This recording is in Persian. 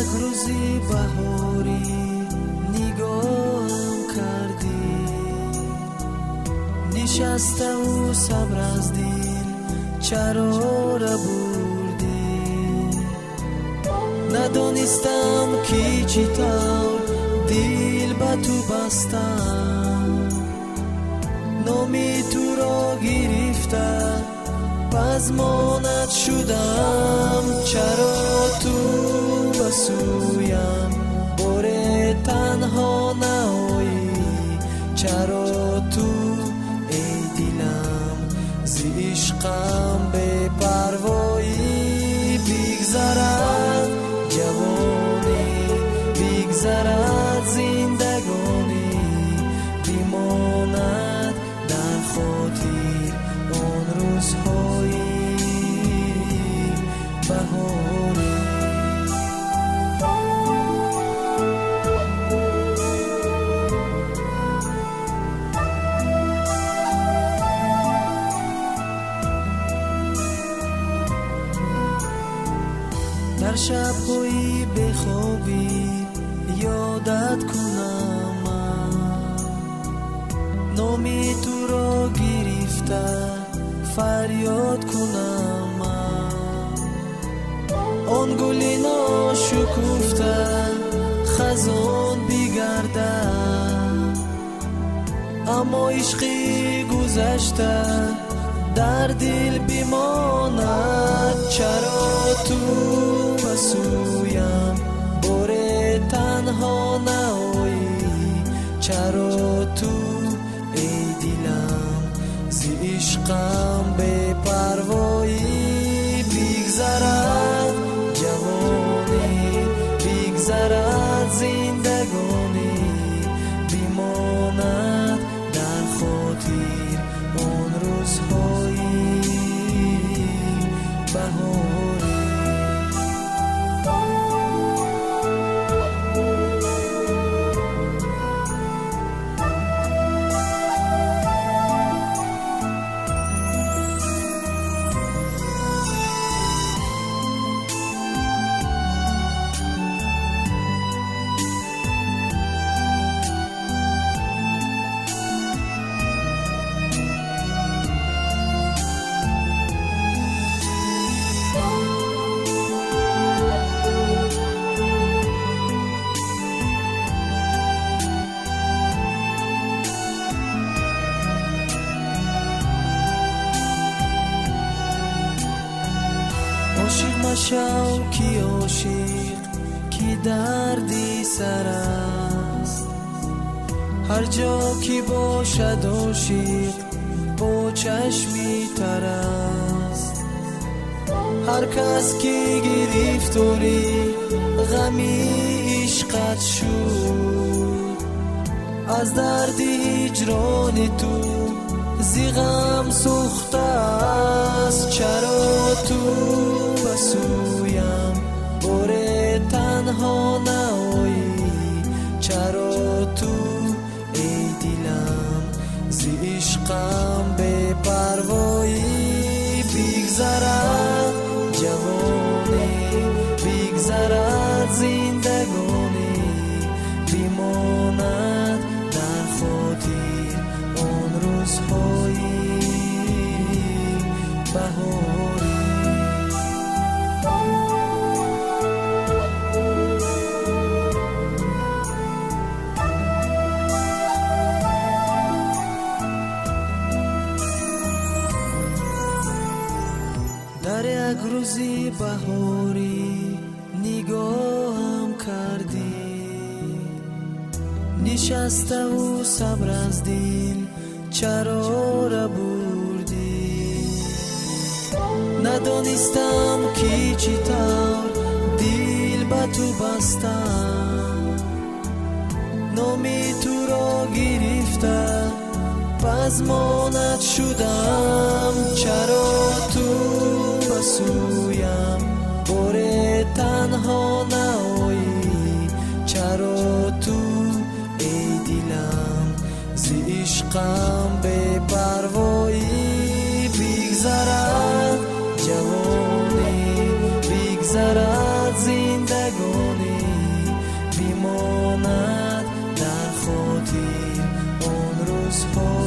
یک روزی بهاری نگاهم کردی، نشسته و صبر از دل چرا را بردی. ندانستم که چطور دل به تو بستم، نامی تو را گرفته پزمانت شدم. چرا تو بسویم بار تنها نهایی، چرا تو ای دلم ز عشقم بی پروایی. بگذرد جوانی بگذرد زندگانی، بماند در خاطر آن روزهای بهاری. در شب‌های بخوابی یادت کنم من، نامی تو را گرفته فریاد کنم من. آن گل ناشکفته خزان بگرده، اما عشقی گذشته در دل بماند. چرا تو بسویم بار تنها نهایی، چرا تو ای دلم ز عشقم بی پروایی. بگذرد جوانی بگذرد زندگانی، بماند در خاطر آن روزهای بهاری. عاشق مشو کی عاشق کی دردی سر است، هر جا کی باشد عاشق با چشمی تر است. هر کس کی گرفتاری غمی عشقت شد، از درد هجران تو زیغم سوخته است. چرا تو بسویم بار تنها نهایی، چرا تو ای دلم ز عشقم بی پروایی. بگذرد جوانی بگذرد زندگانی، بماند در خاطر آن روزهای بهاری. در یک روزی بهاری نگاهم کردی، نشسته و صبر از دل چرا را بردی. ندانستم که چطور دل به تو بستم، نامی تو را گرفته پزمانت شدم. چرا تو بسویم بار تنها نهایی، چرا تو ای دلم ز عشقم بی پروایی. بگذرد جوانی بگذرد زندگانی، روزها